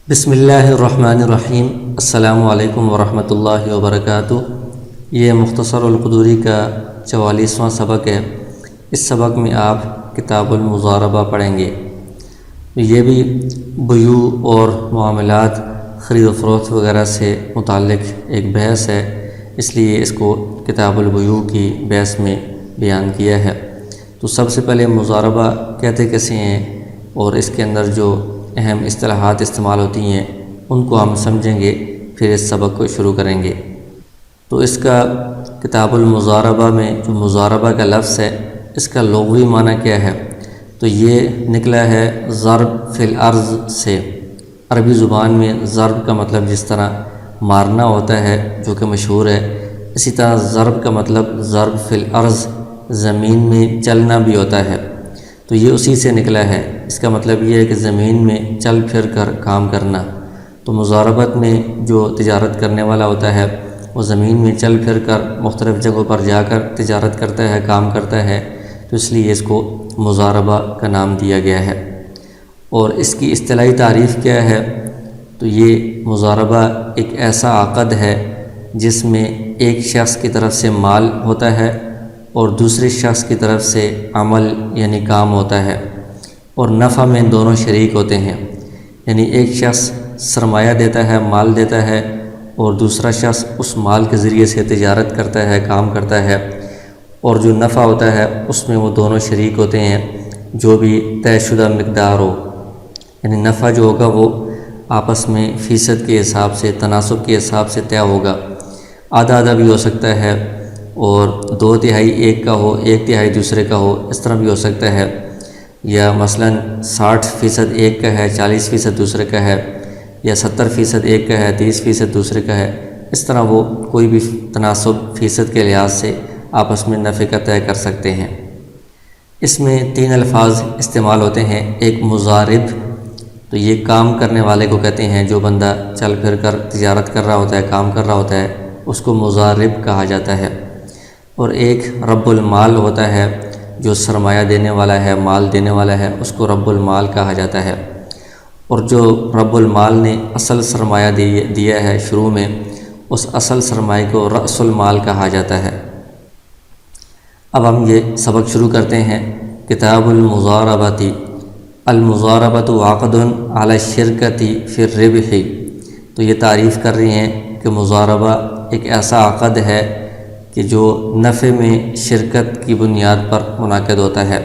بسم اللہ الرحمن الرحیم۔ السلام علیکم ورحمۃ اللہ وبرکاتہ۔ یہ مختصر القدوری کا 44واں سبق ہے۔ اس سبق میں آپ کتاب المضاربہ پڑھیں گے۔ یہ بھی بیوع اور معاملات، خرید و فروخت وغیرہ سے متعلق ایک بحث ہے، اس لیے اس کو کتاب البیوع کی بحث میں بیان کیا ہے۔ تو سب سے پہلے مضاربہ کہتے کیسے ہیں اور اس کے اندر جو اہم اصطلاحات استعمال ہوتی ہیں ان کو ہم سمجھیں گے، پھر اس سبق کو شروع کریں گے۔ تو اس کا کتاب المضاربہ میں جو مضاربہ کا لفظ ہے، اس کا لغوی معنی کیا ہے؟ تو یہ نکلا ہے ضرب فی الارض سے۔ عربی زبان میں ضرب کا مطلب جس طرح مارنا ہوتا ہے جو کہ مشہور ہے، اسی طرح ضرب کا مطلب ضرب فی الارض، زمین میں چلنا بھی ہوتا ہے۔ تو یہ اسی سے نکلا ہے۔ اس کا مطلب یہ ہے کہ زمین میں چل پھر کر کام کرنا۔ تو مضاربت میں جو تجارت کرنے والا ہوتا ہے وہ زمین میں چل پھر کر مختلف جگہوں پر جا کر تجارت کرتا ہے، کام کرتا ہے، تو اس لیے اس کو مضاربہ کا نام دیا گیا ہے۔ اور اس کی اصطلاحی تعریف کیا ہے؟ تو یہ مضاربہ ایک ایسا عقد ہے جس میں ایک شخص کی طرف سے مال ہوتا ہے اور دوسرے شخص کی طرف سے عمل یعنی کام ہوتا ہے، اور نفع میں دونوں شریک ہوتے ہیں۔ یعنی ایک شخص سرمایہ دیتا ہے، مال دیتا ہے، اور دوسرا شخص اس مال کے ذریعے سے تجارت کرتا ہے، کام کرتا ہے، اور جو نفع ہوتا ہے اس میں وہ دونوں شریک ہوتے ہیں، جو بھی طے شدہ مقدار ہو۔ یعنی نفع جو ہوگا وہ آپس میں فیصد کے حساب سے، تناسب کے حساب سے طے ہوگا۔ آدھا آدھا بھی ہو سکتا ہے، اور 2/3 ایک کا ہو، 1/3 دوسرے کا ہو، اس طرح بھی ہو سکتا ہے۔ یا مثلا 60% ایک کا ہے، 40% دوسرے کا ہے، یا 70% ایک کا ہے، 30% دوسرے کا ہے۔ اس طرح وہ کوئی بھی تناسب فیصد کے لحاظ سے آپس میں نفع کا طے کر سکتے ہیں۔ اس میں 3 الفاظ استعمال ہوتے ہیں۔ ایک مضارب، تو یہ کام کرنے والے کو کہتے ہیں، جو بندہ چل پھر کر تجارت کر رہا ہوتا ہے، کام کر رہا ہوتا ہے، اس کو مضارب کہا جاتا ہے۔ اور ایک رب المال ہوتا ہے، جو سرمایہ دینے والا ہے، مال دینے والا ہے، اس کو رب المال کہا جاتا ہے۔ اور جو رب المال نے اصل سرمایہ دیا ہے شروع میں، اس اصل سرمایہ کو رأس المال کہا جاتا ہے۔ اب ہم یہ سبق شروع کرتے ہیں۔ کتاب المضاربۃ۔ المضاربۃ عقد علی الشرکۃ فی الربح۔ تو یہ تعریف کر رہی ہیں کہ مضاربہ ایک ایسا عقد ہے کہ جو نفع میں شرکت کی بنیاد پر منعقد ہوتا ہے۔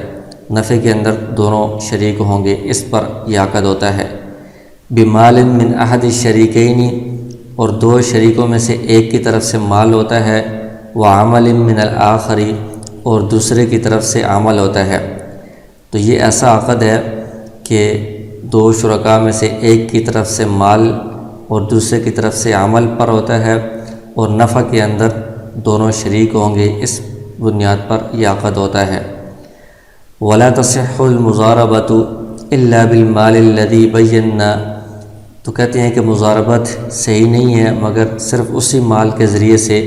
نفع کے اندر دونوں شریک ہوں گے، اس پر یہ عقد ہوتا ہے۔ بمال من احد الشریکین، اور 2 شریکوں میں سے ایک کی طرف سے مال ہوتا ہے، وعمل من الآخر، اور دوسرے کی طرف سے عمل ہوتا ہے۔ تو یہ ایسا عقد ہے کہ 2 شرکاء میں سے ایک کی طرف سے مال اور دوسرے کی طرف سے عمل پر ہوتا ہے، اور نفع کے اندر دونوں شریک ہوں گے، اس بنیاد پر یہ عقد ہوتا ہے۔ ولا تصح المضاربۃ الا بالمال الذي بينا۔ تو کہتے ہیں کہ مضاربت صحیح نہیں ہے مگر صرف اسی مال کے ذریعے سے،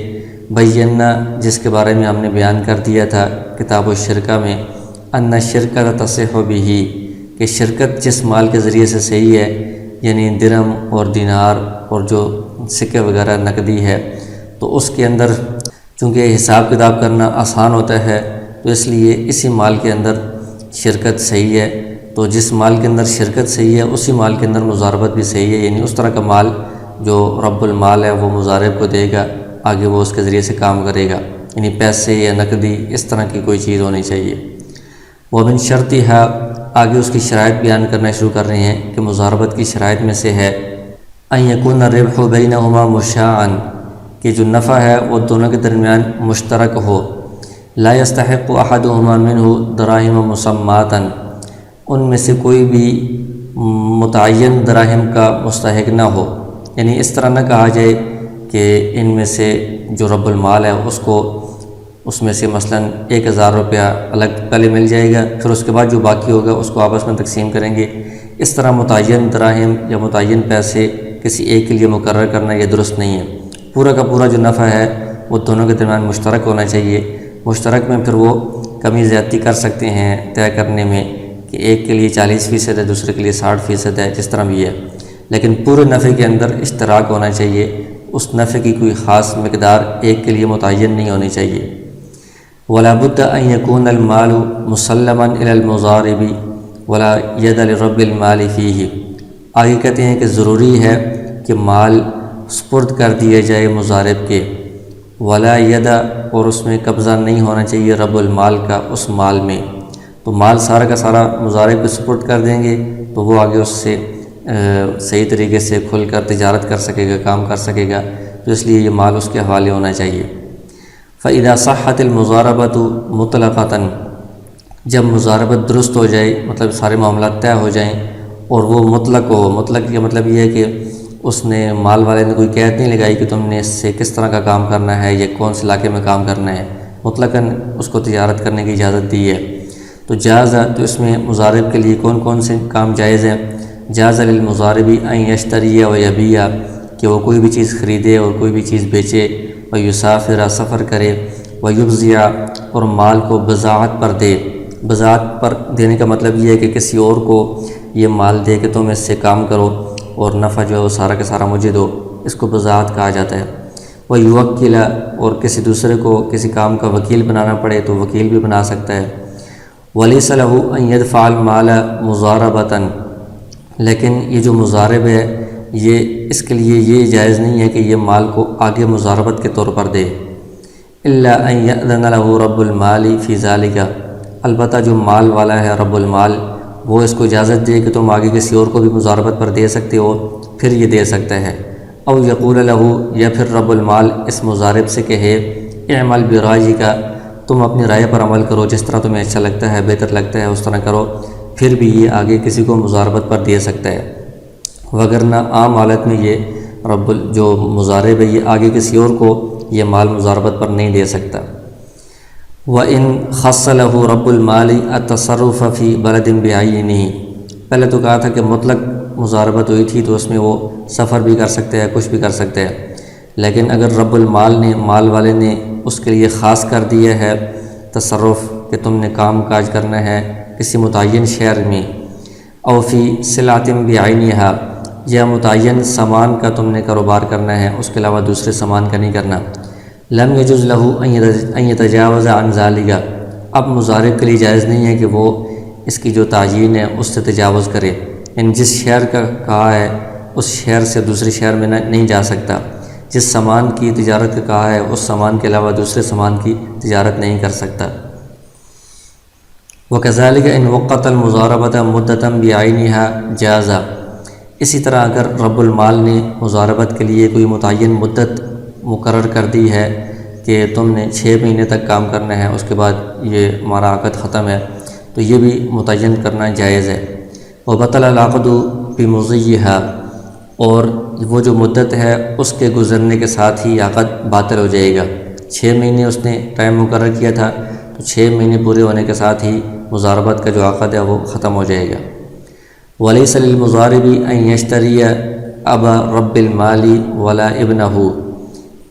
بینا جس کے بارے میں ہم نے بیان کر دیا تھا کتاب الشرکہ میں، ان الشرکۃ تصح به، کہ شرکت جس مال کے ذریعے سے صحیح ہے، یعنی درہم اور دینار اور جو سکے وغیرہ نقدی ہے، تو اس کے اندر چونکہ حساب کتاب کرنا آسان ہوتا ہے، تو اس لیے اسی مال کے اندر شرکت صحیح ہے۔ تو جس مال کے اندر شرکت صحیح ہے اسی مال کے اندر مضاربت بھی صحیح ہے، یعنی اس طرح کا مال جو رب المال ہے وہ مضارب کو دے گا، آگے وہ اس کے ذریعے سے کام کرے گا، یعنی پیسے یا نقدی اس طرح کی کوئی چیز ہونی چاہیے۔ ومن شرطها، آگے اس کی شرائط بیان کرنا شروع کر رہے ہیں کہ مضاربت کی شرائط میں سے ہے ان یکون الربح بینہما مشاعا، کہ جو نفع ہے وہ دونوں کے درمیان مشترک ہو۔ لا یستحق احدہما منہ دراہم مسماۃ، ان میں سے کوئی بھی متعین دراہم کا مستحق نہ ہو۔ یعنی اس طرح نہ کہا جائے کہ ان میں سے جو رب المال ہے اس میں سے مثلا 1000 روپیہ الگ پہلے مل جائے گا، پھر اس کے بعد جو باقی ہوگا اس کو آپس میں تقسیم کریں گے۔ اس طرح متعین دراہم یا متعین پیسے کسی ایک کے لیے مقرر کرنا یہ درست نہیں ہے۔ پورا کا پورا جو نفع ہے وہ دونوں کے درمیان مشترک ہونا چاہیے۔ مشترک میں پھر وہ کمی زیادتی کر سکتے ہیں طے کرنے میں، کہ ایک کے لیے 40% ہے، دوسرے کے لیے 60% ہے، جس طرح بھی ہے، لیکن پورے نفع کے اندر اشتراک ہونا چاہیے، اس نفع کی کوئی خاص مقدار ایک کے لیے متعین نہیں ہونی چاہیے۔ ولا بد ان يكون المال مسلما الى المضارب ولا ید لرب المال فیہ۔ آگے کہتے ہیں کہ ضروری ہے کہ مال سپرد کر دیا جائے مضارب کے، ولا ید، اور اس میں قبضہ نہیں ہونا چاہیے رب المال کا اس مال میں۔ تو مال سارا کا سارا مضارب کو سپرد کر دیں گے تو وہ آگے اس سے صحیح طریقے سے کھل کر تجارت کر سکے گا، کام کر سکے گا، تو اس لیے یہ مال اس کے حوالے ہونا چاہیے۔ فَإِذَا صَحَّتِ الْمُضَارَبَةُ مُطْلَقَةً، جب مضاربت درست ہو جائے، مطلب سارے معاملات طے ہو جائیں اور وہ مطلق ہو۔ مطلق کا مطلب یہ ہے کہ اس نے مال والے نے کوئی قید نہیں لگائی کہ تم نے اس سے کس طرح کا کام کرنا ہے یا کون سے علاقے میں کام کرنا ہے، مطلقاً اس کو تجارت کرنے کی اجازت دی ہے۔ تو جاز، تو اس میں مضارب کے لیے کون کون سے کام جائز ہیں؟ جاز للمضارب ان یشتری و یبیع، کہ وہ کوئی بھی چیز خریدے اور کوئی بھی چیز بیچے، و یسافر، سفر کرے، و یبذع، اور مال کو بضاعت پر دے۔ بضاعت پر دینے کا مطلب یہ ہے کہ کسی اور کو یہ مال دے کہ تم اس سے کام کرو اور نفع جو ہے وہ سارا کا سارا مجھے دو، اس کو بضاعت کہا جاتا ہے۔ وہ یوکل، اور کسی دوسرے کو کسی کام کا وکیل بنانا پڑے تو وکیل بھی بنا سکتا ہے۔ ولیس لہ ان یدفع المال مضاربۃ، لیکن یہ جو مضارب ہے یہ اس کے لیے یہ جائز نہیں ہے کہ یہ مال کو آگے مضاربت کے طور پر دے۔ الا ان یأذن لہ رب المال فی ذلک، البتہ جو مال والا ہے رب المال وہ اس کو اجازت دے کہ تم آگے کسی اور کو بھی مضاربت پر دے سکتے ہو، پھر یہ دے سکتا ہے۔ او یقول لہ، یا پھر رب المال اس مضارب سے کہے اعمل برائیک، تم اپنی رائے پر عمل کرو، جس طرح تمہیں اچھا لگتا ہے، بہتر لگتا ہے، اس طرح کرو، پھر بھی یہ آگے کسی کو مضاربت پر دے سکتا ہے۔ وگرنہ عام حالت میں یہ جو مضارب ہے یہ آگے کسی اور کو یہ مال مضاربت پر نہیں دے سکتا۔ وَإِنْ خَصَّ لَهُ رَبُّ الْمَالِ التَّصَرُّفَ فِي بَلَدٍ بِعَيْنِهِ، پہلے تو کہا تھا کہ مطلق مضاربت ہوئی تھی تو اس میں وہ سفر بھی کر سکتے ہیں، کچھ بھی کر سکتے ہیں، لیکن اگر رب المال نے، مال والے نے اس کے لیے خاص کر دیا ہے تصرف کہ تم نے کام کاج کرنا ہے کسی متعین شہر میں، او فی صلعۃ بعینہا، یا متعین سامان کا تم نے کاروبار کرنا ہے، اس کے علاوہ دوسرے سامان کا نہیں کرنا، لم یجوز لہ ان یتجاوز عن ذالک، اب مضارب کے لیے جائز نہیں ہے کہ وہ اس کی جو تعیین ہے اس سے تجاوز کرے، یعنی جس شہر کا کہا ہے اس شہر سے دوسرے شہر میں نہیں جا سکتا، جس سامان کی تجارت کا کہا ہے اس سامان کے علاوہ دوسرے سامان کی تجارت نہیں کر سکتا۔ وَكَذَلِكَ إِنْ وَقَّتَ الْمُضَارَبَةَ مُدَّةً بِعَيْنِهَا جَازَ، اسی طرح اگر رب المال نے مضاربت کے لیے کوئی متعین مدت مقرر کر دی ہے کہ تم نے 6 مہینے تک کام کرنا ہے، اس کے بعد یہ ہمارا عقد ختم ہے، تو یہ بھی متعین کرنا جائز ہے۔ وَبَطَلَ الْعَقْدُ بِمُضِيِّهَا، اور وہ جو مدت ہے اس کے گزرنے کے ساتھ ہی عقد باطل ہو جائے گا۔ 6 مہینے اس نے ٹائم مقرر کیا تھا تو 6 مہینے پورے ہونے کے ساتھ ہی مضاربت کا جو عقد ہے وہ ختم ہو جائے گا۔ وَلَيْسَ لِلْمُضَارِبِ أَن يَشْتَرِيَ أَبَا رَبِّ الْمَالِ وَلَا ابْنَهُ،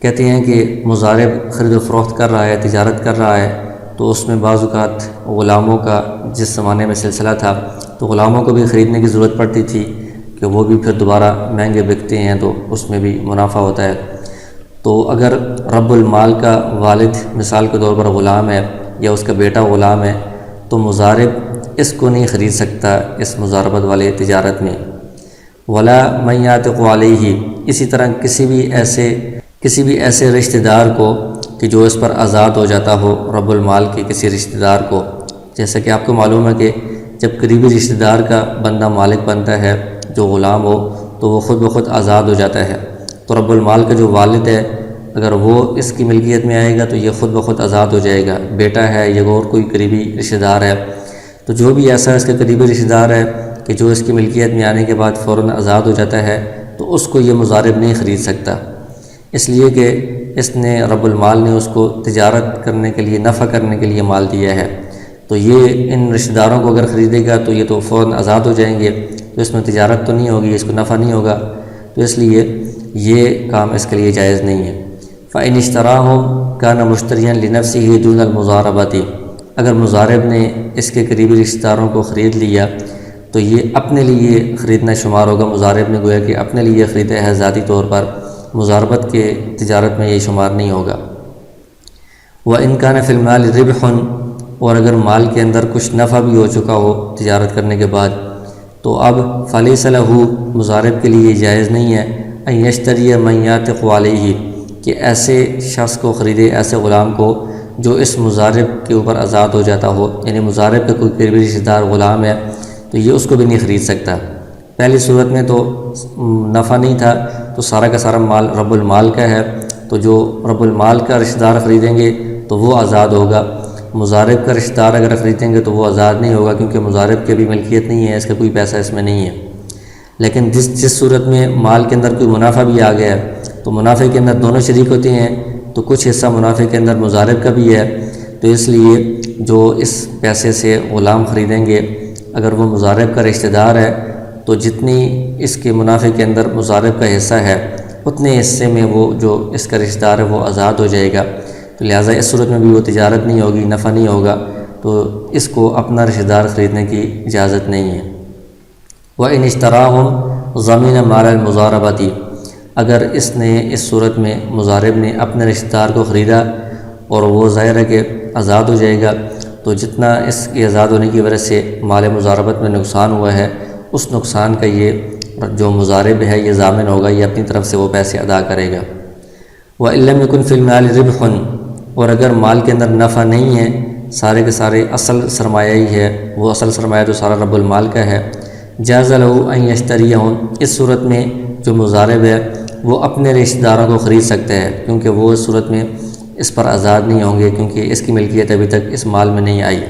کہتے ہیں کہ مضارب خرید و فروخت کر رہا ہے، تجارت کر رہا ہے، تو اس میں بعض اوقات غلاموں کا جس زمانے میں سلسلہ تھا تو غلاموں کو بھی خریدنے کی ضرورت پڑتی تھی کہ وہ بھی پھر دوبارہ مہنگے بکتے ہیں تو اس میں بھی منافع ہوتا ہے۔ تو اگر رب المال کا والد مثال کے طور پر غلام ہے یا اس کا بیٹا غلام ہے تو مضارب اس کو نہیں خرید سکتا اس مضاربت والے تجارت میں۔ ولا من یعتق علیہ، اسی طرح کسی بھی ایسے رشتہ دار کو کہ جو اس پر آزاد ہو جاتا ہو رب المال کے کسی رشتہ دار کو، جیسا کہ آپ کو معلوم ہے کہ جب قریبی رشتہ دار کا بندہ مالک بنتا ہے جو غلام ہو تو وہ خود بخود آزاد ہو جاتا ہے، تو رب المال کا جو والد ہے اگر وہ اس کی ملکیت میں آئے گا تو یہ خود بخود آزاد ہو جائے گا، بیٹا ہے یا اور کوئی قریبی رشتہ دار ہے، تو جو بھی ایسا اس کے قریبی رشتہ دار ہے کہ جو اس کی ملکیت میں آنے کے بعد فوراً آزاد ہو جاتا ہے تو اس کو یہ مضارب نہیں خرید سکتا، اس لیے کہ اس نے رب المال نے اس کو تجارت کرنے کے لیے، نفع کرنے کے لیے مال دیا ہے، تو یہ ان رشتہ داروں کو اگر خریدے گا تو یہ تو فوراً آزاد ہو جائیں گے، تو اس میں تجارت تو نہیں ہوگی، اس کو نفع نہیں ہوگا، تو اس لیے یہ کام اس کے لیے جائز نہیں ہے۔ فَإِنِ اشْتَرَاهُمْ كَانَ مُشْتَرِيًا لِنَفْسِهِ دُونَ الْمُضَارَبَةِ، اگر مضارب نے اس کے قریبی رشتہ داروں کو خرید لیا تو یہ اپنے لیے خریدنا شمار ہوگا، مضارب نے گویا کہ اپنے لیے خریدا ہے ذاتی طور پر، مضاربت کے تجارت میں یہ شمار نہیں ہوگا۔ وَإِنْ كَانَ فِي الْمَالِ رِبْحٌ، اور اگر مال کے اندر کچھ نفع بھی ہو چکا ہو تجارت کرنے کے بعد، تو اب فَلَيْسَ لَهُ، مضارب کے لیے جائز نہیں ہے، أَن يَشْتَرِيَ مَن يَعْتِقُ عَلَيْهِ، کہ ایسے شخص کو خریدے، ایسے غلام کو جو اس مضارب کے اوپر آزاد ہو جاتا ہو، یعنی مضارب کا کوئی قریبی رشتہ دار غلام ہے تو یہ اس کو بھی نہیں خرید سکتا۔ پہلی صورت میں تو نفع نہیں تھا، تو سارا کا سارا مال رب المال کا ہے، تو جو رب المال کا رشتہ دار خریدیں گے تو وہ آزاد ہوگا۔ مضارب کا رشتہ دار اگر خریدیں گے تو وہ آزاد نہیں ہوگا، کیونکہ مضارب کی بھی ملکیت نہیں ہے، اس کا کوئی پیسہ اس میں نہیں ہے۔ لیکن جس صورت میں مال کے اندر کوئی منافع بھی آ گیا ہے، تو منافع کے اندر دونوں شریک ہوتے ہیں، تو کچھ حصہ منافع کے اندر مضارب کا بھی ہے، تو اس لیے جو اس پیسے سے غلام خریدیں گے اگر وہ مضارب کا رشتہ دار ہے، تو جتنی اس کے منافع کے اندر مضارب کا حصہ ہے اتنے حصے میں وہ جو اس کا رشتہ دار ہے وہ آزاد ہو جائے گا، تو لہٰذا اس صورت میں بھی وہ تجارت نہیں ہوگی، نفع نہیں ہوگا، تو اس کو اپنا رشتہ دار خریدنے کی اجازت نہیں ہے۔ وَإِنِ اشْتَرَاهُمْ ضَمِنَ مَالَ الْمُضَارَبَةِ، اگر اس نے اس صورت میں مضارب نے اپنے رشتہ دار کو خریدا اور وہ ظاہر ہے کہ آزاد ہو جائے گا، تو جتنا اس کے آزاد ہونے کی وجہ سے مال مضاربت میں نقصان ہوا ہے، اس نقصان کا یہ جو مضارب ہے یہ ضامن ہوگا، یہ اپنی طرف سے وہ پیسے ادا کرے گا۔ وَإِن لَّمْ يَكُن فِي الْمَالِ رِبْحٌ، اور اگر مال کے اندر نفع نہیں ہے، سارے کے سارے اصل سرمایہ ہی ہے، وہ اصل سرمایہ تو سارا رب المال کا ہے، جاز لَهُ أَن يَشْتَرِيَهُمْ، اس صورت میں جو مضارب ہے وہ اپنے رشتہ داروں کو خرید سکتے ہیں، کیونکہ وہ اس صورت میں اس پر آزاد نہیں ہوں گے، کیونکہ اس کی ملکیت ابھی تک اس مال میں نہیں آئی۔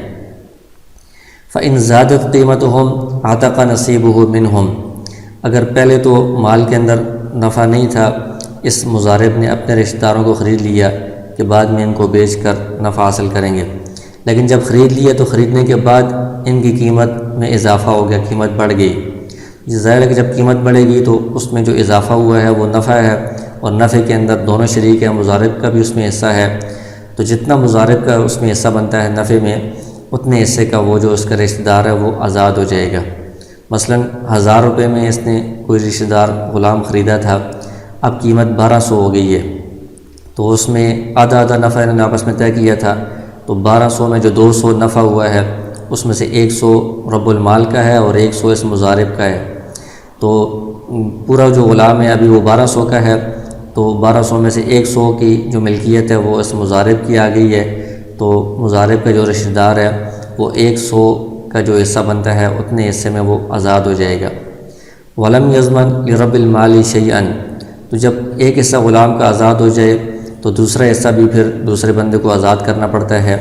فَإِن زَادَتْ قِيمَتُهُمْ عَتَقَ نَصِيبُهُ مِنْهُمْ، اگر پہلے تو مال کے اندر نفع نہیں تھا، اس مضارب نے اپنے رشتہ داروں کو خرید لیا کہ بعد میں ان کو بیچ کر نفع حاصل کریں گے، لیکن جب خرید لیا تو خریدنے کے بعد ان کی قیمت میں اضافہ ہو گیا، قیمت بڑھ گئی۔ ظاہر ہے کہ جب قیمت بڑھے گی تو اس میں جو اضافہ ہوا ہے وہ نفع ہے، اور نفع کے اندر دونوں شریک ہیں، مضارب کا بھی اس میں حصہ ہے، تو جتنا مضارب کا اس میں حصہ بنتا ہے نفع میں، اتنے حصے کا وہ جو اس کا رشتہ دار ہے وہ آزاد ہو جائے گا۔ مثلا 1000 روپے میں اس نے کوئی رشتہ دار غلام خریدا تھا، اب قیمت 1200 ہو گئی ہے، تو اس میں آدھا آدھا نفع انہوں نے آپس میں طے کیا تھا، تو 1200 میں جو 200 نفع ہوا ہے اس میں سے 100 رب المال کا ہے اور 100 اس مضارب کا ہے، تو پورا جو غلام ہے ابھی وہ 1200 کا ہے، تو 1200 میں سے 100 کی جو ملکیت ہے وہ اس مضارب کی آ گئی ہے، تو مضارب کا جو رشتہ دار ہے وہ 100 کا جو حصہ بنتا ہے اتنے حصے میں وہ آزاد ہو جائے گا۔ وَلَمْ يَضْمَنْ لِرَبِّ الْمَالِ شَيْئًا، تو جب ایک حصہ غلام کا آزاد ہو جائے تو دوسرا حصہ بھی پھر دوسرے بندے کو آزاد کرنا پڑتا ہے،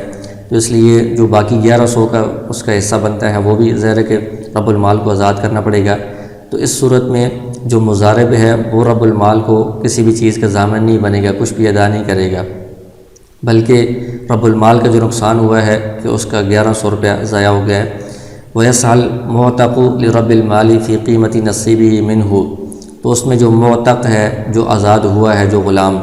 تو اس لیے جو باقی 1100 کا اس کا حصہ بنتا ہے وہ بھی ظاہر ہے کہ رب المال کو آزاد کرنا پڑے گا۔ تو اس صورت میں جو مضارب ہے وہ رب المال کو کسی بھی چیز کا ضامن نہیں بنے گا، کچھ بھی ادا نہیں کرے گا، بلکہ رب المال کا جو نقصان ہوا ہے کہ اس کا 1100 روپیہ ضائع ہو گیا ہے۔ وَيَسْعَلْ مُعْتَقُ لِرَبِّ الْمَالِ فِي قِيمَةِ نَصِيبِهِ مِنْهُ، تو اس میں جو معتق ہے، جو آزاد ہوا ہے جو غلام،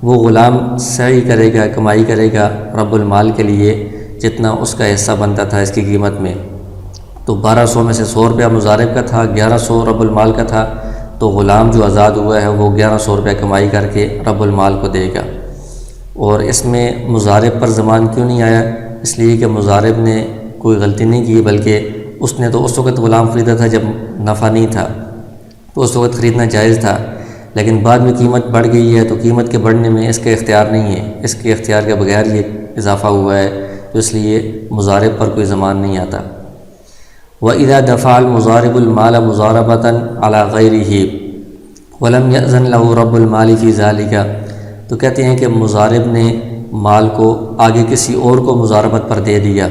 وہ غلام سعی کرے گا، کمائی کرے گا رب المال کے لیے جتنا اس کا حصہ بنتا تھا اس کی قیمت میں، تو 1200 میں سے 100 روپیہ مضارب کا تھا، 1100 رب المال کا تھا، تو غلام جو آزاد ہوا ہے وہ 1100 روپیہ کمائی کر کے رب المال کو دے گا۔ اور اس میں مضارب پر ضمان کیوں نہیں آیا؟ اس لیے کہ مضارب نے کوئی غلطی نہیں کی، بلکہ اس نے تو اس وقت غلام خریدا تھا جب نفع نہیں تھا، تو اس وقت خریدنا جائز تھا، لیکن بعد میں قیمت بڑھ گئی ہے تو قیمت کے بڑھنے میں اس کا اختیار نہیں ہے، اس کے اختیار کے بغیر یہ اضافہ ہوا ہے، تو اس لیے مضارب پر کوئی ضمان نہیں آتا۔ وَإِذَا دَفَعَ الْمُضَارِبُ الْمَالَ مُضَارَبَةً عَلَى غَيْرِهِ وَلَمْ يَأْذَنْ لَهُ رَبُّ الْمَالِ فِي ذَلِكَ، تو کہتے ہیں کہ مضارب نے مال کو آگے کسی اور کو مضاربت پر دے دیا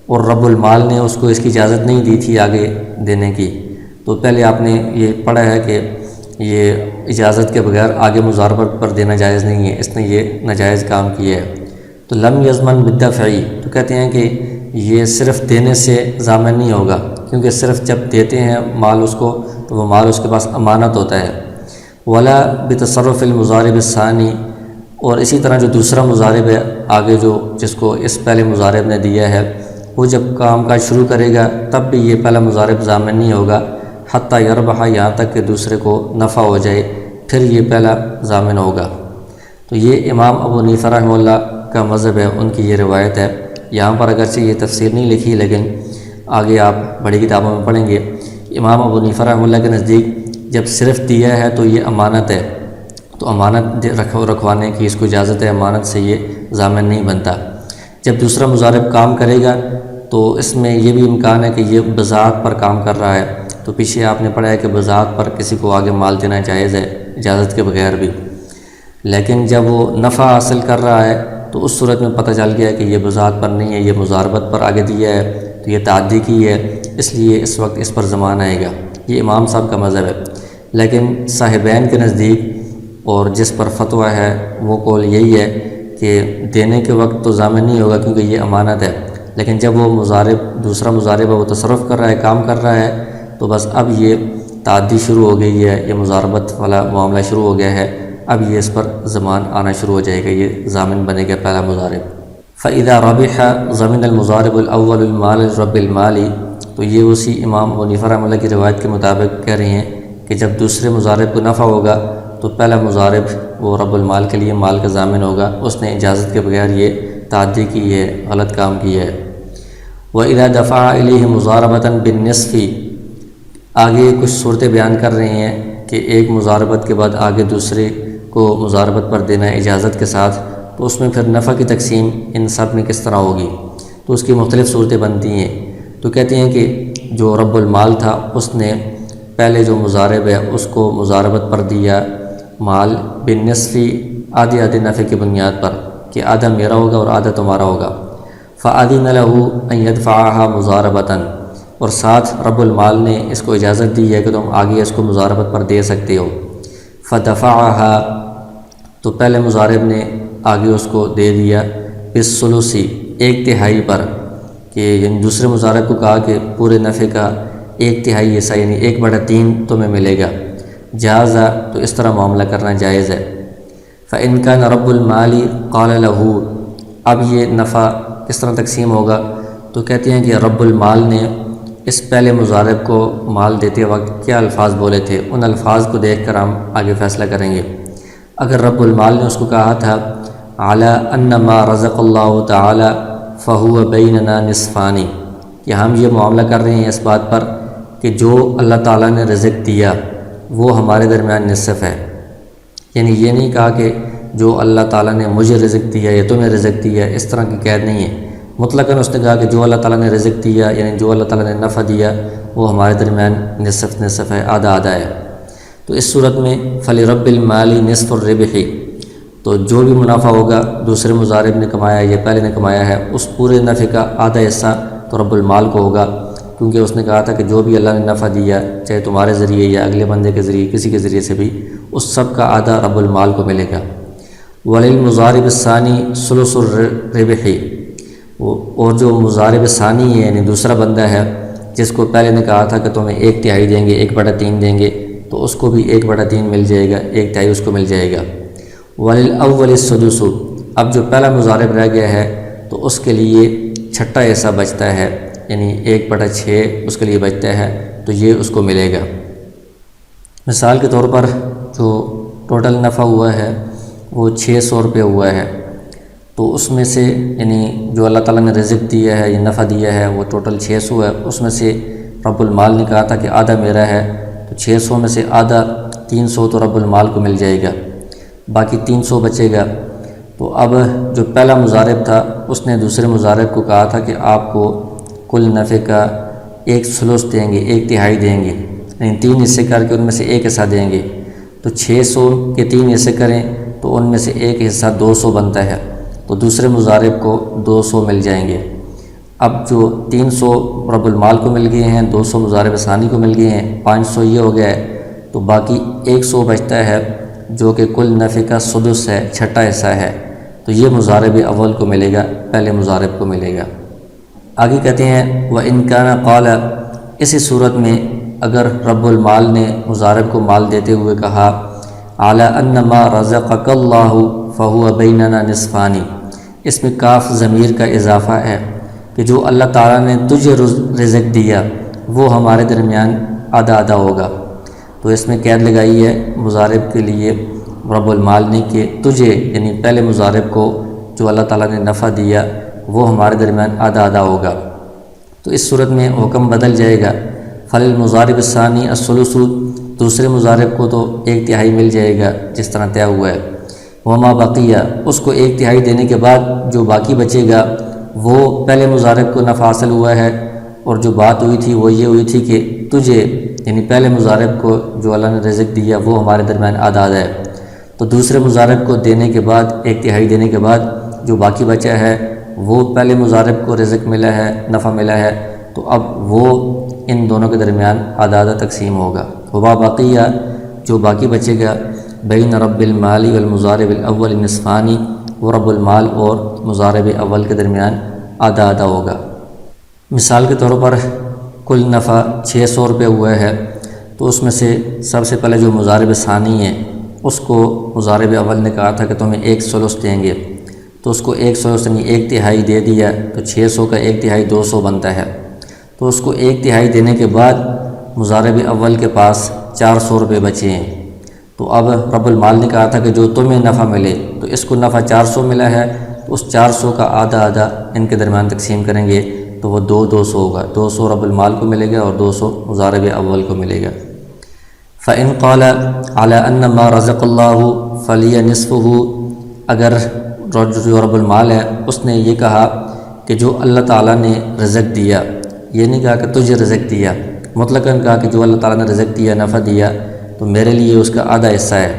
اور رب المال نے اس کو اس کی اجازت نہیں دی تھی آگے دینے کی، تو پہلے آپ نے یہ پڑھا ہے کہ یہ اجازت کے بغیر آگے مضاربت پر دینا جائز نہیں ہے، اس نے یہ ناجائز کام کیا ہے۔ تو لم یضمن بالدفع، تو کہتے ہیں کہ یہ صرف دینے سے ضامن نہیں ہوگا، کیونکہ صرف جب دیتے ہیں مال اس کو تو وہ مال اس کے پاس امانت ہوتا ہے۔ ولا بتصرف المضارب الثانی، اور اسی طرح جو دوسرا مضارب ہے آگے جو جس کو اس پہلے مضارب نے دیا ہے، وہ جب کام کاج شروع کرے گا تب بھی یہ پہلا مضارب ضامن نہیں ہوگا، حتیٰ یربح، یہاں تک کہ دوسرے کو نفع ہو جائے، پھر یہ پہلا ضامن ہوگا۔ تو یہ امام ابو حنیفہ رحمہ اللہ کا مذہب ہے، ان کی یہ روایت ہے۔ یہاں پر اگرچہ یہ تفسیر نہیں لکھی، لیکن آگے آپ بڑی کتابوں میں پڑھیں گے۔ امام ابو حنیفہ رحمہ اللہ کے نزدیک جب صرف دیا ہے تو یہ امانت ہے، تو امانت رکھوانے کی اس کو اجازت ہے، امانت سے یہ ضامن نہیں بنتا۔ جب دوسرا مضارب کام کرے گا تو اس میں یہ بھی امکان ہے کہ یہ بذات پر کام کر رہا ہے، تو پیچھے آپ نے پڑھا ہے کہ بذات پر کسی کو آگے مال دینا جائز ہے اجازت کے بغیر بھی، لیکن جب وہ نفع حاصل کر رہا ہے تو اس صورت میں پتہ چل گیا کہ یہ بذات پر نہیں ہے، یہ مضاربت پر آگے دیا ہے، تو یہ تعدی کی ہے، اس لیے اس وقت اس پر ضمان آئے گا۔ یہ امام صاحب کا مذہب ہے، لیکن صاحبین کے نزدیک اور جس پر فتویٰ ہے وہ قول یہی ہے کہ دینے کے وقت تو ضامن نہیں ہوگا کیونکہ یہ امانت ہے، لیکن جب وہ دوسرا مضارب ہے، وہ تصرف کر رہا ہے، کام کر رہا ہے، تو بس اب یہ تعدی شروع ہو گئی ہے، یہ مضاربت والا معاملہ شروع ہو گیا ہے، اب یہ اس پر ضمان آنا شروع ہو جائے گا، یہ ضامن بنے گا پہلا مضارب۔ فَإِذَا رَبِحَ ضَمِنَ الْمُضَارِبُ الْأَوَّلُ الْمَالِ رَبِّ الْمَالِ، تو یہ اسی امام ابو حنیفہ رحمہ اللہ کی روایت کے مطابق کہہ رہے ہیں کہ جب دوسرے مضارب کو نفع ہوگا تو پہلا مضارب وہ رب المال کے لیے مال کا ضامن ہوگا، اس نے اجازت کے بغیر یہ تعدی کی ہے، غلط کام کیا ہے۔ وَإِذَا دَفَعَ إِلَيْهِ مُضَارَبَةً بِالنِّصْفِ، آگے کچھ صورتیں بیان کر رہے ہیں کہ ایک مضاربت کے بعد آگے دوسرے کو مضاربت پر دینا ہے اجازت کے ساتھ، تو اس میں پھر نفع کی تقسیم ان سب میں کس طرح ہوگی، تو اس کی مختلف صورتیں بنتی ہیں۔ تو کہتے ہیں کہ جو رب المال تھا اس نے پہلے جو مضارب ہے اس کو مضاربت پر دیا مال بالنصفی، آدھے آدھے نفع کی بنیاد پر کہ آدھا میرا ہوگا اور آدھا تمہارا ہوگا۔ فَأَذِنَ لَهُ أَن يَدْفَعَهَا مُضَارَبَةً، اور ساتھ رب المال نے اس کو اجازت دی ہے کہ تم آگے اس کو مضاربت پر دے سکتے ہو۔ فَدَفَعَهَا، تو پہلے مضارب نے آگے اس کو دے دیا بالثلث، 1/3 پر، کہ یعنی دوسرے مضارب کو کہا کہ پورے نفع کا 1/3 حصہ یعنی 1/3 تمہیں ملے گا، جازا، تو اس طرح معاملہ کرنا جائز ہے۔ فَإِنْ كَانَ رَبُّ الْمَالِ قَالَ لَهُ، اب یہ نفع کس طرح تقسیم ہوگا، تو کہتے ہیں کہ رب المال نے اس پہلے مضارب کو مال دیتے وقت کیا الفاظ بولے تھے، ان الفاظ کو دیکھ کر ہم آگے فیصلہ کریں گے۔ اگر رب المال نے اس کو کہا تھا عَلَىٰ أَنَّ مَا رَزَقَ اللَّهُ تَعَالَىٰ فَهُوَ بَيْنَنَا نِصْفَانِ، کہ ہم یہ معاملہ کر رہے ہیں اس بات پر کہ جو اللہ تعالیٰ نے رزق دیا وہ ہمارے درمیان نصف ہے، یعنی یہ نہیں کہا کہ جو اللہ تعالیٰ نے مجھے رزق دیا یا تمہیں رزق دیا، اس طرح کی قید نہیں ہے۔ مطلقاً اس نے کہا کہ جو اللہ تعالیٰ نے رزق دیا یعنی جو اللہ تعالیٰ نے نفع دیا وہ ہمارے درمیان نصف ہے، آدھا آدھا ہے۔ تو اس صورت میں فَلِرَبِّ الْمَالِ نِصْفُ الرِّبْحِ، تو جو بھی منافع ہوگا دوسرے مضارب نے کمایا یا پہلے نے کمایا ہے اس پورے نفع کا آدھا حصہ تو رب المال کو ہوگا، کیونکہ اس نے کہا تھا کہ جو بھی اللہ نے نفع دیا چاہے تمہارے ذریعے یا اگلے بندے کے ذریعے کسی کے ذریعے سے بھی، اس سب کا آدھا رب المال کو ملے گا۔ وَلِلْمُضَارِبِ الثَّانِي ثُلُثُ الرِّبْحِ، اور جو مضارب ثانی ہے یعنی دوسرا بندہ ہے جس کو پہلے نے کہا تھا کہ تمہیں 1/3 دیں گے، 1/3 دیں گے، تو اس کو بھی 1/3 مل جائے گا، 1/3 اس کو مل جائے گا۔ وَلِلْأَوَّلِ السُّدُسُ، اب جو پہلا مضارب رہ گیا ہے تو اس کے لیے چھٹا حصہ بچتا ہے، یعنی 1/6 اس کے لیے بچتا ہے، تو یہ اس کو ملے گا۔ مثال کے طور پر جو ٹوٹل نفع ہوا ہے وہ 600 روپے ہوا ہے، تو اس میں سے یعنی جو اللہ تعالیٰ نے رزق دیا ہے یا نفع دیا ہے وہ ٹوٹل 600 ہے، اس میں سے رب المال نے کہا تھا کہ آدھا میرا ہے، تو 600 میں سے آدھا 300 تو رب المال کو مل جائے گا، باقی 300 بچے گا۔ تو اب جو پہلا مضارب تھا اس نے دوسرے مضارب کو کہا تھا کہ آپ کو کل نفع کا 1/3 دیں گے، 1/3 دیں گے، یعنی 3 حصے کر کے ان میں سے 1 حصہ دیں گے، تو 600 کے 3 حصے کریں تو ان میں سے 1 حصہ 200 بنتا ہے، تو دوسرے مضارب کو 200 مل جائیں گے۔ اب جو 300 رب المال کو مل گئے ہیں، 200 مضارب ثانی کو مل گئے ہیں، 500 یہ ہو گیا ہے، تو باقی 100 بچتا ہے جو کہ کل نفع کا سدس ہے، چھٹا حصہ ہے، تو یہ مضارب اول کو ملے گا، پہلے مضارب کو ملے گا۔ آگے کہتے ہیں وَإِنْ كَانَ قَالَ، اسی صورت میں اگر رب المال نے مضارب کو مال دیتے ہوئے کہا عَلَىٰ أَنَّ مَا رَزَقَكَ اللَّهُ فَهُوَ بَيْنَنَا نِصْفَانِ، اس میں کاف ضمیر کا اضافہ ہے، کہ جو اللہ تعالیٰ نے تجھے رزق دیا وہ ہمارے درمیان آدھا آدھا ہوگا۔ تو اس میں قید لگائی ہے مضارب کے لیے رب المال نے کہ تجھے، یعنی پہلے مضارب کو جو اللہ تعالیٰ نے نفع دیا وہ ہمارے درمیان آدھا آدھا ہوگا۔ تو اس صورت میں حکم بدل جائے گا، فللمضارب الثانی الثلث، دوسرے مضارب کو تو 1/3 مل جائے گا جس طرح طے ہوا ہے، وما بقیہ، اس کو 1/3 دینے کے بعد جو باقی بچے گا وہ پہلے مضارب کو نفع حاصل ہوا ہے، اور جو بات ہوئی تھی وہ یہ ہوئی تھی کہ تجھے، یعنی پہلے مضارب کو جو اللہ نے رزق دیا وہ ہمارے درمیان آدھا آدھا ہے، تو دوسرے مضارب کو دینے کے بعد 1/3 دینے کے بعد جو باقی بچا ہے وہ پہلے مضارب کو رزق ملا ہے، نفع ملا ہے، تو اب وہ ان دونوں کے درمیان آدھا آدھا تقسیم ہوگا۔ وما بقیہ، جو باقی بچے گا، بین رب المال والمضارب الاول نصفانی، وہ رب المال اور مضارب اول کے درمیان آدھا آدھا ہوگا۔ مثال کے طور پر کل نفع 600 روپے ہوا ہے، تو اس میں سے سب سے پہلے جو مضارب ثانی ہے اس کو مضارب اول نے کہا تھا کہ تمہیں 1 ثلث دیں گے، تو اس کو 1 ثلث یعنی 1/3 دے دیا، تو 600 کا 1/3 200 بنتا ہے، تو اس کو 1/3 دینے کے بعد مضارب اول کے پاس 400 روپے بچے ہیں، تو اب رب المال نے کہا تھا کہ جو تمہیں نفع ملے، تو اس کو نفع 400 ملا ہے، تو اس 400 کا آدھا آدھا ان کے درمیان تقسیم کریں گے تو وہ 200 ہوگا، 200 رب المال کو ملے گا اور 200 مضارب اول کو ملے گا۔ فَإِنْ قَالَ عَلَىٰ أَنَّ مَا رَزَقَ اللَّهُ فَلِيَ نِصْفُهُ، اگر جو رب المال ہے اس نے یہ کہا کہ جو اللہ تعالیٰ نے رزق دیا، یہ نہیں کہا کہ تجھے رزق دیا، مطلقاً کہا کہ جو اللہ تعالیٰ نے رزق دیا، نفع دیا، تو میرے لیے اس کا آدھا حصہ ہے۔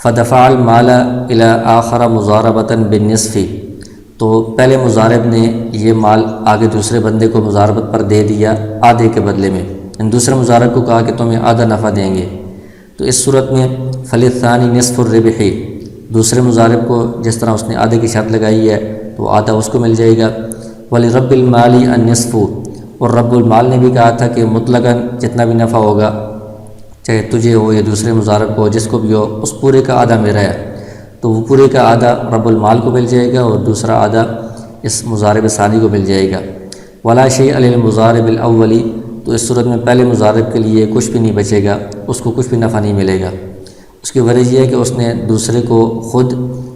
فَدَفَعَ الْمَالَ إِلَىٰ آخَرَ مُضَارَبَةً بِالنِّصْفِ، تو پہلے مضارب نے یہ مال آگے دوسرے بندے کو مضاربت پر دے دیا آدھے کے بدلے میں، دوسرے مضارب کو کہا کہ تمہیں آدھا نفع دیں گے، تو اس صورت میں فَلِلثَّانِي نِصْفُ الرِّبْحِ، دوسرے مضارب کو جس طرح اس نے آدھے کی شرط لگائی ہے تو آدھا اس کو مل جائے گا۔ وَلِرَبِّ الْمَالِ النِّصْفُ، اور رب المال نے بھی کہا تھا کہ مطلقاً جتنا بھی نفع ہوگا، چاہے تجھے ہو یا دوسرے مضارب کو، جس کو بھی ہو، اس پورے کا آدھا میرا ہے، تو وہ پورے کا آدھا رب المال کو مل جائے گا اور دوسرا آدھا اس مضارب ثانی کو مل جائے گا۔ ولا شیء علی المضارب الاولی، تو اس صورت میں پہلے مضارب کے لیے کچھ بھی نہیں بچے گا، اس کو کچھ بھی نفع نہیں ملے گا۔ اس کی وجہ یہ ہے کہ اس نے دوسرے کو خود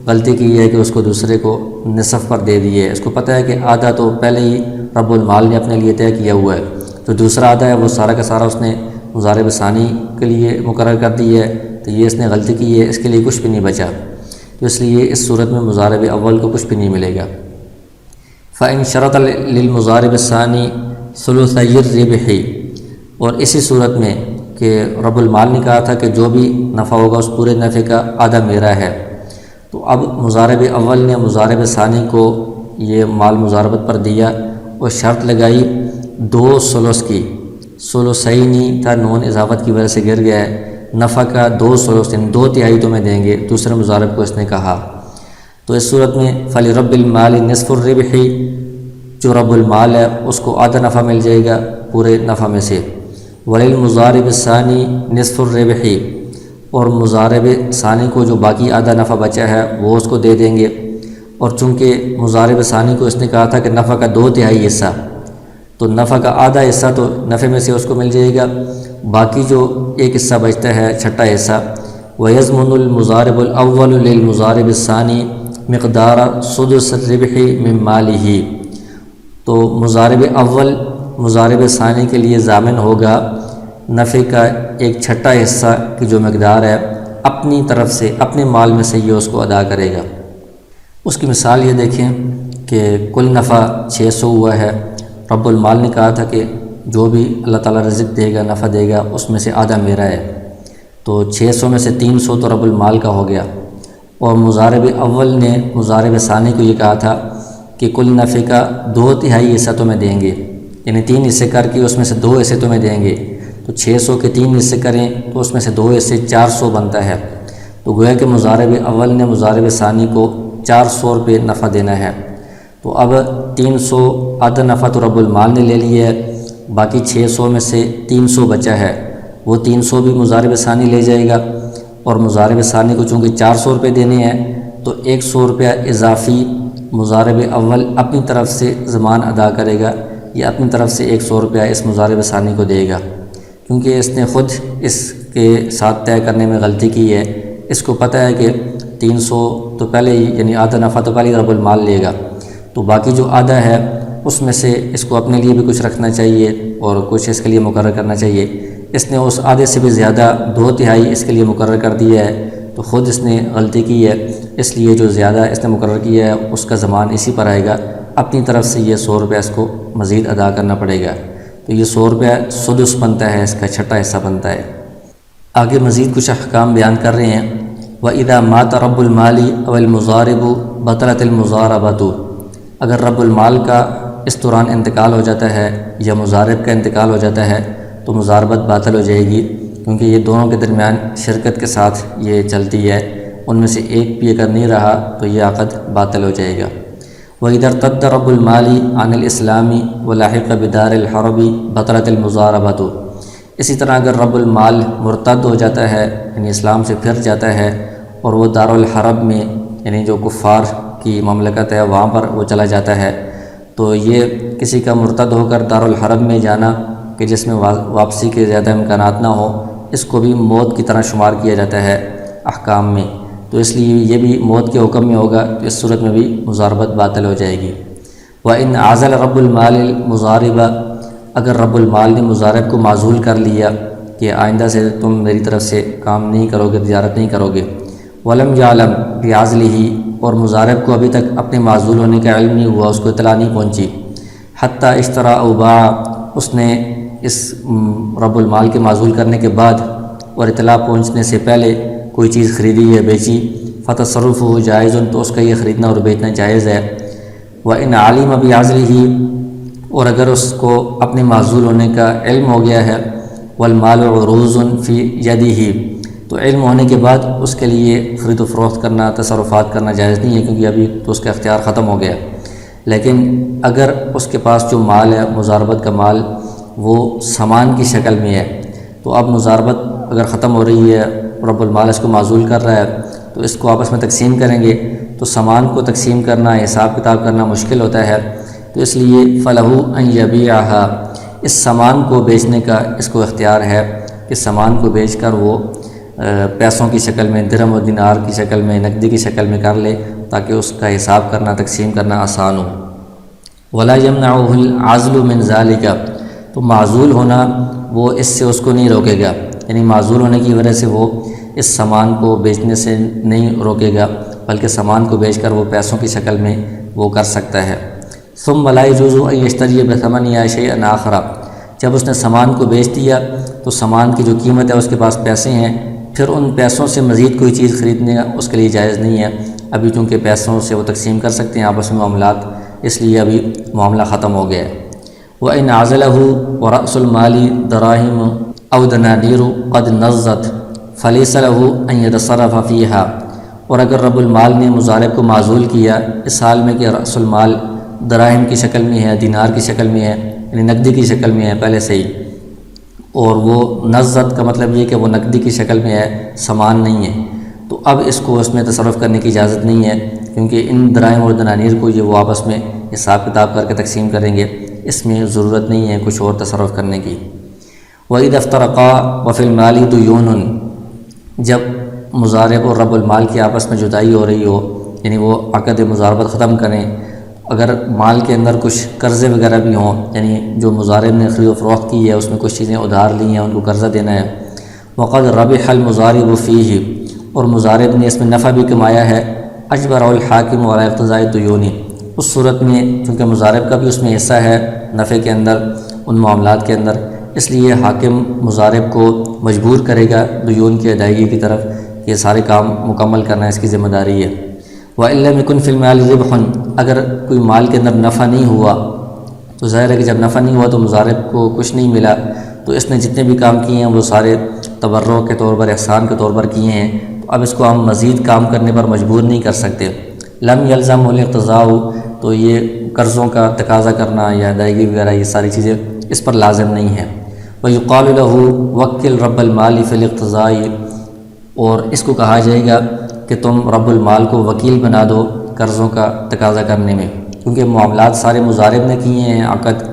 غلطی کی ہے کہ اس کو دوسرے کو نصف پر دے دی ہے، اس کو پتہ ہے کہ آدھا تو پہلے ہی رب المال نے اپنے لیے طے کیا ہوا ہے، تو دوسرا آدھا ہے وہ سارا کا سارا اس نے مضارب ثانی کے لیے مقرر کر دی ہے، تو یہ اس نے غلطی کی ہے، اس کے لیے کچھ بھی نہیں بچا، تو اس لیے اس صورت میں مضارب اول کو کچھ بھی نہیں ملے گا۔ فَإِن شَرَطَ لِلْمُضَارِبِ الثَّانِي ثُلُثَيِ الرِّبْحِ، اور اسی صورت میں کہ رب المال نے کہا تھا کہ جو بھی نفع ہوگا اس پورے نفع کا آدھا میرا ہے، تو اب مضارب اول نے مضارب ثانی کو یہ مال مضاربت پر دیا اور شرط لگائی 2 ثلث کی، ثلثینی تھا، نون اضافت کی وجہ سے گر گیا ہے، نفع کا 2 ثلث یعنی 2/3 تمہیں دیں گے، دوسرے مضارب کو اس نے کہا، تو اس صورت میں فَلِرَبِّ الْمَالِ نِصْفُ الرِّبْحِ، جو رب المال ہے اس کو آدھا نفع مل جائے گا پورے نفع میں سے۔ وَلِلْمُضَارِبِ الثَّانِي نِصْفُ الرِّبْحِ، اور مضارب ثانی کو جو باقی آدھا نفع بچا ہے وہ اس کو دے دیں گے، اور چونکہ مضارب ثانی کو اس نے کہا تھا کہ نفع کا 2/3 حصہ، تو نفع کا آدھا حصہ تو نفع میں سے اس کو مل جائے گا، باقی جو ایک حصہ بچتا ہے چھٹا حصہ، وَيَضْمُنُ الْمُضَارِبُ الْأَوَّلُ لِلْمُضَارِبِ الثَّانِي مِقْدَارَ سُدُسِ الرِّبْحِ مِن مَالِهِ، تو مضارب اول مضارب ثانی کے لیے ضامن ہوگا نفع کا ایک چھٹا حصہ کی جو مقدار ہے اپنی طرف سے، اپنے مال میں سے یہ اس کو ادا کرے گا۔ اس کی مثال یہ دیکھیں کہ کل نفع 600 ہوا ہے، رب المال نے کہا تھا کہ جو بھی اللہ تعالیٰ رزق دے گا، نفع دے گا، اس میں سے آدھا میرا ہے، تو 600 میں سے 300 تو رب المال کا ہو گیا، اور مضارب اول نے مضارب ثانی کو یہ کہا تھا کہ کل نفع کا 2/3 حصہ تمہیں دیں گے، یعنی 3 حصے کر کے اس میں سے 2 حصے تمہیں دیں گے، تو 600 کے 3 حصے کریں تو اس میں سے 2 حصے 400 بنتا ہے، تو گویا کہ مضارب اول نے مضارب ثانی کو 400 روپے نفع دینا ہے، تو اب 300 آدھا نفع تو رب المال نے لے لیا ہے، باقی 600 میں سے 300 بچا ہے، وہ 300 بھی مضارب ثانی لے جائے گا، اور مضارب ثانی کو چونکہ 400 روپے دینے ہیں تو 100 روپیہ اضافی مضارب اول اپنی طرف سے ضمان ادا کرے گا یا اپنی طرف سے 100 روپیہ اس مضارب ثانی کو دے گا، کیونکہ اس نے خود اس کے ساتھ طے کرنے میں غلطی کی ہے۔ اس کو پتہ ہے کہ 300 تو پہلے ہی یعنی آدھا نفع تو پہلے ہی رب المال لے گا، تو باقی جو آدھا ہے اس میں سے اس کو اپنے لیے بھی کچھ رکھنا چاہیے اور کچھ اس کے لیے مقرر کرنا چاہیے۔ اس نے اس آدھے سے بھی زیادہ 2/3 اس کے لیے مقرر کر دیا ہے، تو خود اس نے غلطی کی ہے، اس لیے جو زیادہ اس نے مقرر کیا ہے اس کا ضمان اسی پر آئے گا۔ اپنی طرف سے یہ 100 روپیہ اس کو مزید ادا کرنا پڑے گا، تو یہ 100 روپیہ سدس بنتا ہے، اس کا چھٹا حصہ بنتا ہے۔ آگے مزید کچھ احکام بیان کر رہے ہیں۔ وَإِذَا مَاتَ رَبُّ الْمَالِ أَوْ الْمُضَارِبُ بَطَلَتِ الْمُضَارَبَةُ، اگر رب المال کا اس دوران انتقال ہو جاتا ہے یا مضارب کا انتقال ہو جاتا ہے تو مضاربت باطل ہو جائے گی، کیونکہ یہ دونوں کے درمیان شرکت کے ساتھ یہ چلتی ہے، ان میں سے ایک بھی اگر نہیں رہا تو یہ عقد باطل ہو جائے گا۔ وَإِذَا ارْتَدَّ رَبُّ الْمَالِ عَنِ الْإِسْلَامِ وَلَحِقَ بِدَارِ الْحَرْبِ بَطَلَتِ الْمُضَارَبَةُ، اسی طرح اگر رب المال مرتد ہو جاتا ہے یعنی اسلام سے پھر جاتا ہے اور وہ دار الحرب میں یعنی جو کفار کی مملکت ہے وہاں پر وہ چلا جاتا ہے، تو یہ کسی کا مرتد ہو کر دار الحرب میں جانا کہ جس میں واپسی کے زیادہ امکانات نہ ہوں، اس کو بھی موت کی طرح شمار کیا جاتا ہے احکام میں، تو اس لیے یہ بھی موت کے حکم میں ہوگا، تو اس صورت میں بھی مضاربت باطل ہو جائے گی۔ وَإِنْ عَزَلَ رَبُّ الْمَالِ الْمُضَارِبَ، اگر رب المال نے مضارب کو معزول کر لیا کہ آئندہ سے تم میری طرف سے کام نہیں کرو گے، تجارت نہیں کرو گے، وَلَمْ يَعْلَمْ بِعَزْلِهِ، اور مضارب کو ابھی تک اپنے معزول ہونے کا علم نہیں ہوا، اس کو اطلاع نہیں پہنچی، حتیٰ اشترا او باع، اس نے اس رب المال کے معزول کرنے کے بعد اور اطلاع پہنچنے سے پہلے کوئی چیز خریدی یا بیچی، فتصرفہ جائز، تو اس کا یہ خریدنا اور بیچنا جائز ہے۔ وَإِنْ عَلِمَ بِعَزْلِهِ، اور اگر اس کو اپنے معزول ہونے کا علم ہو گیا ہے، وَالْمَالُ عُرُوضٌ فِي يَدِهِ، تو علم ہونے کے بعد اس کے لیے خرید و فروخت کرنا، تصرفات کرنا جائز نہیں ہے، کیونکہ ابھی تو اس کا اختیار ختم ہو گیا۔ لیکن اگر اس کے پاس جو مال ہے مضاربت کا مال وہ سامان کی شکل میں ہے، تو اب مضاربت اگر ختم ہو رہی ہے، رب المال اس کو معزول کر رہا ہے، تو اس کو آپس میں تقسیم کریں گے، تو سامان کو تقسیم کرنا، حساب کتاب کرنا مشکل ہوتا ہے، تو اس لیے فَلَهُ أَن يَبِيعَهَا، اس سامان کو بیچنے کا اس کو اختیار ہے کہ سامان کو بیچ کر وہ پیسوں کی شکل میں، درہم و دینار کی شکل میں، نقدی کی شکل میں کر لے، تاکہ اس کا حساب کرنا، تقسیم کرنا آسان ہو۔ ولا يمنعه العزل من ذلك، تو معزول ہونا وہ اس سے اس کو نہیں روکے گا، یعنی معزول ہونے کی وجہ سے وہ اس سامان کو بیچنے سے نہیں روکے گا، بلکہ سامان کو بیچ کر وہ پیسوں کی شکل میں وہ کر سکتا ہے۔ ثم لا يجوز ان يشتري بثمنها شيئا آخر، جب اس نے سامان کو بیچ دیا تو سامان کی جو قیمت ہے اس کے پاس پیسے ہیں، پھر ان پیسوں سے مزید کوئی چیز خریدنے اس کے لیے جائز نہیں ہے، ابھی چونکہ پیسوں سے وہ تقسیم کر سکتے ہیں آپس میں معاملات، اس لیے ابھی معاملہ ختم ہو گیا ہے۔ وَإِنْ عَزَلَهُ وَرَأْسُ الْمَالِ دَرَاهِمُ أَوْ دَنَانِيرُ قَدْ نَضَّتْ فَلَيْسَ لَهُ أَنْ يَتَصَرَّفَ فِيهَا، اور اگر رب المال نے مضارب کو معزول کیا اس حال میں کہ رأس المال دراہم کی شکل میں ہے، دینار کی شکل میں ہے، یعنی نقدی کی شکل میں ہے پہلے سے ہی، اور وہ نضت کا مطلب یہ کہ وہ نقدی کی شکل میں ہے، سامان نہیں ہے، تو اب اس کو اس میں تصرف کرنے کی اجازت نہیں ہے، کیونکہ ان دراہم اور دنانیر کو یہ وہ آپس میں حساب کتاب کر کے تقسیم کریں گے، اس میں ضرورت نہیں ہے کچھ اور تصرف کرنے کی۔ وَإِذَا افْتَرَقَا وَفِي الْمَالِ دُيُونٌ، جب مضارب اور رب المال کی آپس میں جدائی ہو رہی ہو، یعنی وہ عقد مضاربت ختم کریں، اگر مال کے اندر کچھ قرضے وغیرہ بھی ہوں، یعنی جو مضارب نے خرید و فروخت کی ہے اس میں کچھ چیزیں ادھار لی ہیں، ان کو قرضہ دینا ہے، وَقَدْ رَبِحَ الْمُضَارِبُ فِيهِ، اور مضارب نے اس میں نفع بھی کمایا ہے، أَجْبَرَهُ الْحَاكِمُ عَلَى اقْتِضَاءِ الدُّيُونِ، اس صورت میں چونکہ مضارب کا بھی اس میں حصہ ہے نفع کے اندر، ان معاملات کے اندر، اس لیے حاکم مضارب کو مجبور کرے گا دیون کی ادائیگی کی طرف، کہ یہ سارے کام مکمل کرنا اس کی ذمہ داری ہے۔ وَإِن لَّمْ يَكُن فِي الْمَالِ رِبْحٌ، اگر کوئی مال کے اندر نفع نہیں ہوا تو ظاہر ہے کہ جب نفع نہیں ہوا تو مضارب کو کچھ نہیں ملا، تو اس نے جتنے بھی کام کیے ہیں وہ سارے تبرع کے طور پر، احسان کے طور پر کیے ہیں، تو اب اس کو ہم مزید کام کرنے پر مجبور نہیں کر سکتے۔ لم یلزم الاقتضاء، تو یہ قرضوں کا تقاضا کرنا یا ادائیگی وغیرہ یہ ساری چیزیں اس پر لازم نہیں ہیں۔ وَيُقَالُ لَهُ وَكِّلْ رَبَّ الْمَالِ فِي الْاقْتِضَاءِ، اور اس کو کہا جائے گا کہ تم رب المال کو وکیل بنا دو قرضوں کا تقاضا کرنے میں، کیونکہ معاملات سارے مضارب نے کیے ہیں عقد،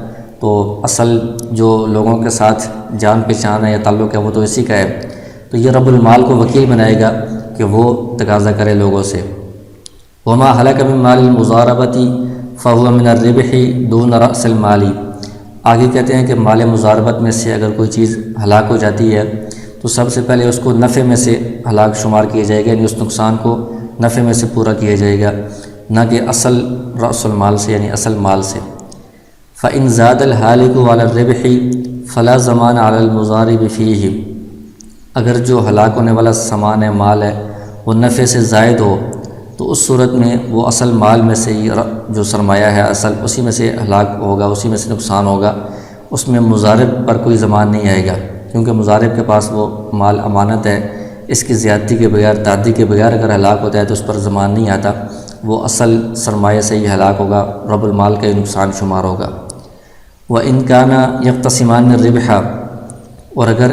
تو اصل جو لوگوں کے ساتھ جان پہچان ہے یا تعلق ہے وہ تو اسی کا ہے، تو یہ رب المال کو وکیل بنائے گا کہ وہ تقاضا کرے لوگوں سے۔ وما ہلاک من مال المضاربتی فہو من الربح دون رأس المال۔ آگے کہتے ہیں کہ مال مضاربت میں سے اگر کوئی چیز ہلاک ہو جاتی ہے تو سب سے پہلے اس کو نفع میں سے ہلاک شمار کیا جائے گا، یعنی اس نقصان کو نفع میں سے پورا کیا جائے گا، نہ کہ اصل رأس المال سے یعنی اصل مال سے۔ فإن زاد الحالک علی الربح فلا ضمان علی المضارب فیہ۔ اگر جو ہلاک ہونے والا سامان ہے، مال ہے، وہ نفع سے زائد ہو تو اس صورت میں وہ اصل مال میں سے ہی جو سرمایہ ہے اصل اسی میں سے ہلاک ہوگا، اسی میں سے نقصان ہوگا، اس میں مضارب پر کوئی ضمان نہیں آئے گا، کیونکہ مضارب کے پاس وہ مال امانت ہے، اس کی زیادتی کے بغیر، تعدی کے بغیر اگر ہلاک ہوتا ہے تو اس پر ضمان نہیں آتا، وہ اصل سرمایہ سے ہی ہلاک ہوگا، رب المال کا ہی نقصان شمار ہوگا۔ وَإِنْ كَانَ يَقْتَسِمَانِ الرِّبْحَ، اور اگر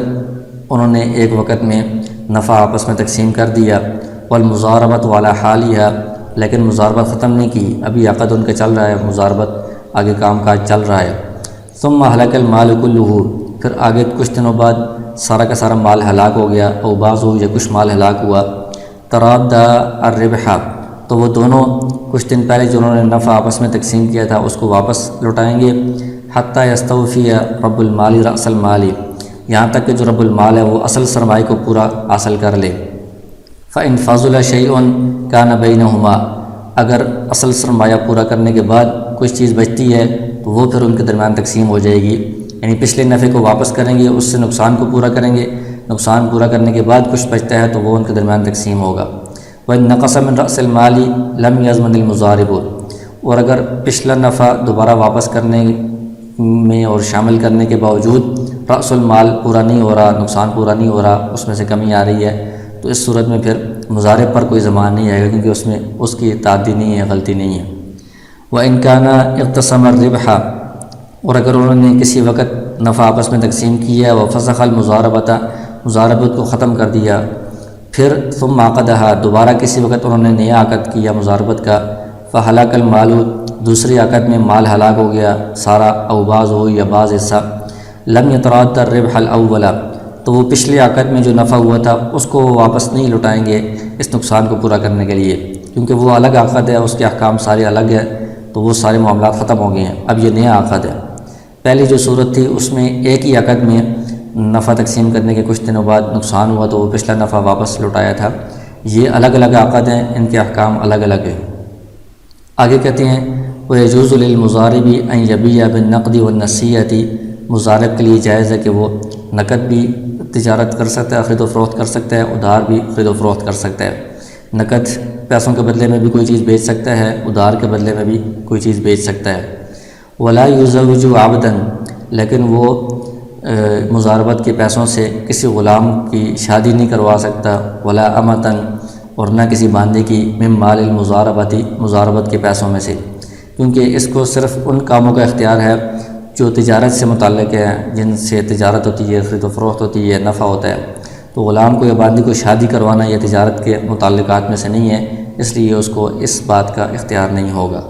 انہوں نے ایک وقت میں نفع آپس میں تقسیم کر دیا، والمضاربت علی حالیہا، لیکن مضاربت ختم نہیں کی، ابھی عقد ان کا چل رہا ہے، مضاربت آگے کام کاج چل رہا ہے۔ ثم ہلک المال کلہ، پھر آگے کچھ دنوں بعد سارا کا سارا مال ہلاک ہو گیا، او بعض ہو یا کچھ مال ہلاک ہوا، ترادى الربح، تو وہ دونوں کچھ دن پہلے جو انہوں نے نفع آپس میں تقسیم کیا تھا اس کو واپس لوٹائیں گے، حتی یستوفی رب المال رأس المال، یہاں تک کہ جو رب المال ہے وہ اصل سرمایہ کو پورا حاصل کر لے۔ فإن فضل شیء کان بینہما، اگر اصل سرمایہ پورا کرنے کے بعد کچھ چیز بچتی ہے تو وہ پھر ان کے درمیان تقسیم ہو جائے گی، یعنی پچھلے نفع کو واپس کریں گے، اس سے نقصان کو پورا کریں گے، نقصان پورا کرنے کے بعد کچھ بچتا ہے تو وہ ان کے درمیان تقسیم ہوگا۔ وإن نقص من رأس المال لم یضمن المضارب، اور اگر پچھلا نفع دوبارہ واپس کرنے میں اور شامل کرنے کے باوجود رأس المال پورا نہیں ہو رہا، نقصان پورا نہیں ہو رہا، اس میں سے کمی آ رہی ہے، تو اس صورت میں پھر مضارب پر کوئی ضمان نہیں آئے گا، کیونکہ اس میں اس کی تعدی نہیں ہے، غلطی نہیں ہے۔ وإن كان اقتسم الربح، اور اگر انہوں نے کسی وقت نفع آپس میں تقسیم کیا، وفسخ المضاربۃ، مضاربت کو ختم کر دیا، پھر ثم عقدہا، دوبارہ کسی وقت انہوں نے نیا عقد کیا مضاربت کا، فہلاک المال، دوسری عقد میں مال ہلاک ہو گیا سارا، او بعض ہو یا بعض حصہ، لم یتراد الربح الاول، تو وہ پچھلے عقد میں جو نفع ہوا تھا اس کو وہ واپس نہیں لوٹائیں گے اس نقصان کو پورا کرنے کے لیے، کیونکہ وہ الگ عقد ہے، اس کے احکام سارے الگ ہیں، تو وہ سارے معاملات ختم ہو گئے ہیں، اب یہ نیا عقد ہے۔ پہلی جو صورت تھی اس میں ایک ہی عقد میں نفع تقسیم کرنے کے کچھ دنوں بعد نقصان ہوا تو وہ پچھلا نفع واپس لوٹایا تھا، یہ الگ الگ عقد ہیں، ان کے احکام الگ الگ ہیں۔ آگے کہتے ہیں وَيَجُوزُ لِلْمُضَارِبِ أَنْ يَبِيعَ بِالنَّقْدِ وَالنَّسِيَّةِ، مضارب کے لیے جائز ہے کہ وہ نقد بھی تجارت کر سکتا ہے، خرید و فروخت کر سکتا ہے، ادھار بھی خرید و فروخت کر سکتا ہے، نقد پیسوں کے بدلے میں بھی کوئی چیز بیچ سکتا ہے، ادھار کے بدلے میں بھی کوئی چیز بیچ سکتا ہے۔ وَلَا يُزَوِّجُ عَبْدًا، لیکن وہ مضاربت کے پیسوں سے کسی غلام کی شادی نہیں کروا سکتا، ولا امتن، اور نہ کسی باندے کی، من مال المضاربتی، مضاربت کے پیسوں میں سے، کیونکہ اس کو صرف ان کاموں کا اختیار ہے جو تجارت سے متعلق ہے، جن سے تجارت ہوتی ہے، خرید و فروخت ہوتی ہے، نفع ہوتا ہے، تو غلام کو یا باندی کو شادی کروانا یہ تجارت کے متعلقات میں سے نہیں ہے، اس لیے اس کو اس بات کا اختیار نہیں ہوگا۔